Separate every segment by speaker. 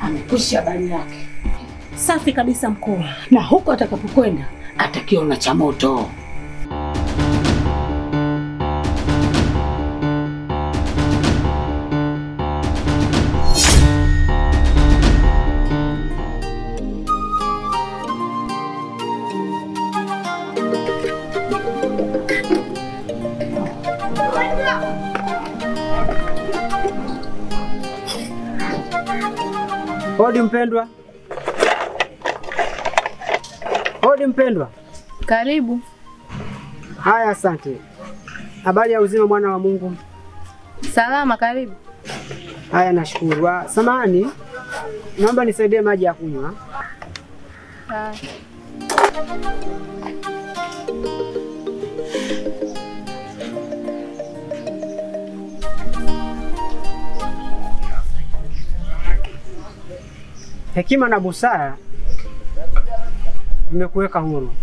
Speaker 1: Amekwisha habari yake.
Speaker 2: Safi kabisa mkuu.
Speaker 1: Na huko atakapokwenda atakiona cha moto.
Speaker 3: Hodi mpendwa. Hodi mpendwa.
Speaker 4: Karibu.
Speaker 3: Haya, asante. Habari ya uzima mwana wa Mungu?
Speaker 4: Salama, karibu.
Speaker 3: Haya, nashukuru. Samahani, naomba nisaidie maji ya kunywa. Hekima na busara vimekuweka huru.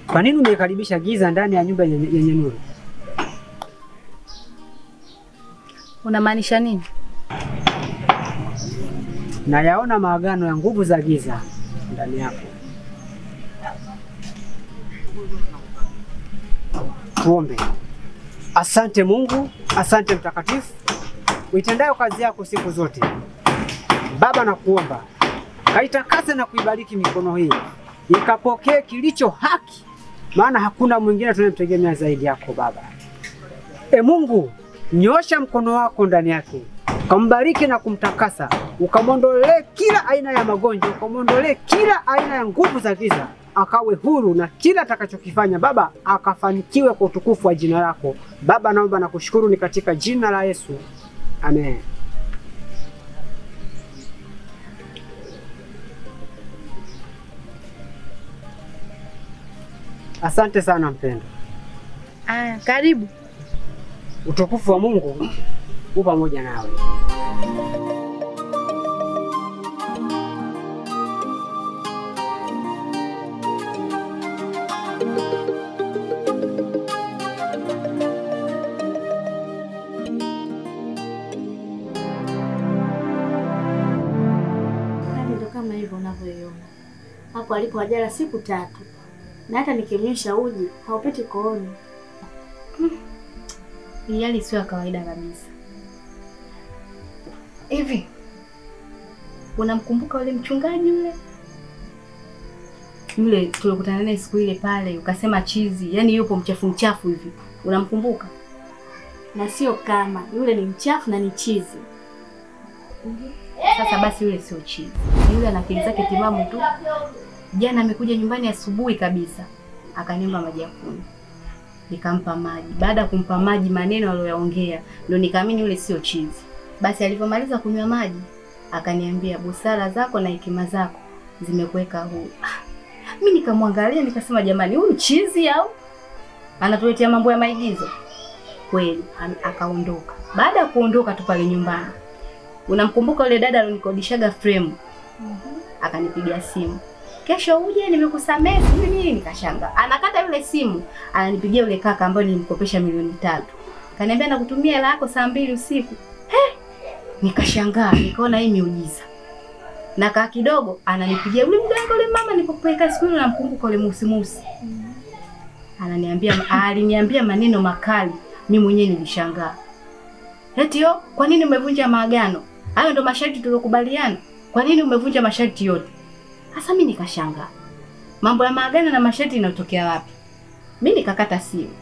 Speaker 3: Kwa nini umekaribisha giza ndani ya nyumba yenye nuru?
Speaker 4: Unamaanisha nini?
Speaker 3: Na yaona maagano ya nguvu za giza ndani yako. Tuombe. Asante Mungu, asante Mtakatifu, uitendayo kazi yako siku zote. Baba, nakuomba kaitakase na kuibariki mikono hii, ikapokee kilicho haki, maana hakuna mwingine tunayemtegemea zaidi yako Baba. Mungu, nyosha mkono wako ndani yake, ukambariki na kumtakasa, ukamwondolee kila aina ya magonjwa, ukamwondolee kila aina ya nguvu za giza, akawe huru na kila atakachokifanya Baba akafanikiwe kwa utukufu wa jina lako. Baba, naomba na kushukuru ni katika jina la Yesu. Amen. Asante sana mpendwa.
Speaker 4: Karibu.
Speaker 3: Utukufu wa Mungu u pamoja nawe.
Speaker 2: Kama hivyo unavyoiona. Hapo alipo ajala siku 3. Na hata nikimnyesha uji haupiti kooni. Hii hali sio ya kawaida kabisa. Hivi unamkumbuka yule mchungaji yule? Yule tulikutana naye siku ile pale, ukasema chizi, yani yupo mchafu hivi. Unamkumbuka? Na sio kama, yule ni mchafu na ni chizi. Sasa basi yule sio chizi. Yule ana akili zake timamu tu. Jana amekuja nyumbani asubuhi kabisa. Akaniomba maji ya kunywa. Nikampa maji. Baada ya kumpa maji, maneno aliyoyaongea ndio nikaamini yule sio chizi. Basi alipomaliza kunywa maji, akaniambia busara zako na hekima zako zimekuweka huru. Mimi nikamwangalia nikasema jamani, huyu chizi au anatuletea mambo ya maigizo? Kweli akaondoka. Baada ya kuondoka tu pale nyumbani, unamkumbuka yule dada alonikodishaga frame? Akanipigia simu. Kesho uje nimekusamehe mimi. Nikashanga. Anakata yule simu, ananipigia yule kaka ambaye nilimkopesha milioni 3. Kaniambia nakutumia hela yako saa 2 usiku. Nikashangaa, nikaona hii miujiza. Na kaa kidogo ananipigia yule mganga yule mama nilipopeka siku ile, namkumbuka yule musi. Aliniambia maneno makali, mimi mwenyewe nilishangaa. Eti kwa nini umevunja maagano? Hayo ndo masharti tuliyokubaliana. Kwa nini umevunja masharti yote? Sasa mimi nikashangaa. Mambo ya maagano na masharti yanatokea wapi? Mimi nikakata simu.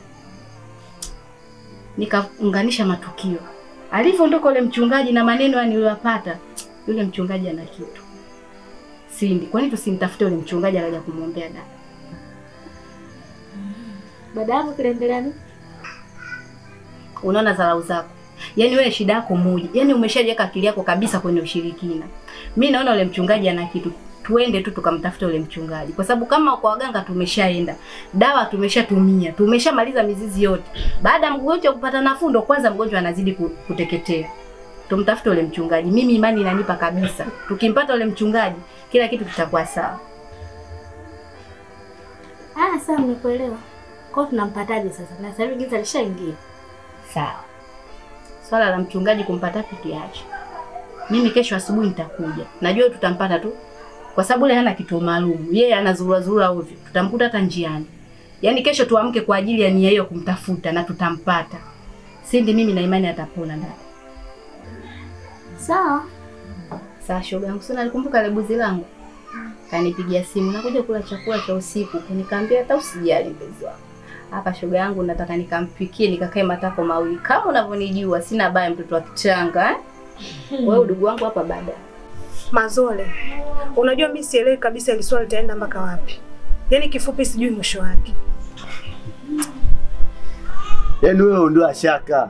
Speaker 2: Nikaunganisha matukio. Alivyoondoka yule mchungaji na maneno niliyopata, yule mchungaji ana kitu. Sindi, kwa nini tusimtafute yule mchungaji akaja kumwombea dada? Baada hapo kiliendelea nini? Unaona dharau zako. Yaani wewe shida yako moja. Yaani umeshajiweka akili yako kabisa kwenye ushirikina. Mimi naona yule mchungaji ana kitu. Tuende tu tukamtafuta yule mchungaji. Kwa sababu kama kwa waganga tumeshaenda, dawa tumeshatumia, tumeshamaliza mizizi yote. Baada ya mgonjwa kupata nafuu ndo kwanza mgonjwa anazidi kuteketea. tumtafute ule mchungaji. Mimi imani inanipa kabisa. Tukimpata ule mchungaji, kila kitu kitakuwa sawa.
Speaker 5: Sawa, nimekuelewa. Kwa tunampataje sasa? Na sasa hivi giza lishaingia.
Speaker 2: Sawa. Swala la mchungaji kumpata tuache. Mimi kesho asubuhi nitakuja. Najua tutampata tu. Kwa sababu yeye hana kitu maalum. Yeye anazurura ovyo. Tutamkuta hata njiani. Yaani kesho tuamke kwa ajili ya nia hiyo kumtafuta na tutampata. Sindi mimi na imani atapona ndani.
Speaker 5: Sawa.
Speaker 2: Sasa shoga yangu sana alikumbuka ile buzi langu. Kanipigia simu nakuja kula chakula cha usiku. Nikamwambia hata usijali mpenzi wangu. Hapa shoga yangu nataka nikampikie nikakae matako mawili. Kama unavyonijua sina baya mtoto wa kichanga. Wewe ndugu wangu hapa baada.
Speaker 6: Mazole. Unajua mimi sielewi kabisa ile swali litaenda mpaka wapi. Yaani kifupi sijui mwisho wake.
Speaker 7: Yaani wewe ondoa shaka.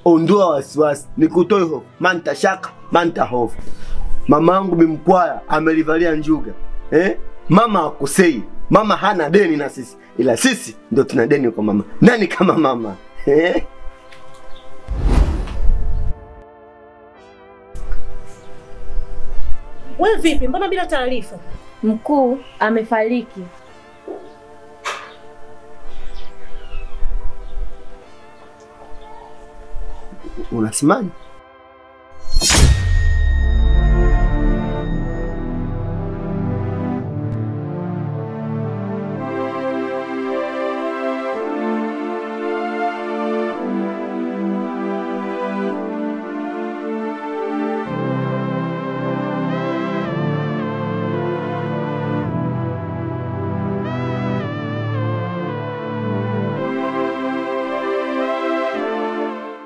Speaker 7: Ondoa wasiwasi. Nikutoe hofu. Manta shaka, manta hofu. Mamangu Bimkwaya amelivalia njuga. Mama akosei. Mama hana deni na sisi. Ila sisi ndio tuna deni kwa mama. Nani kama mama?
Speaker 6: Wewe vipi? Mbona bila taarifa?
Speaker 4: Mkuu amefariki.
Speaker 7: Unasemaje?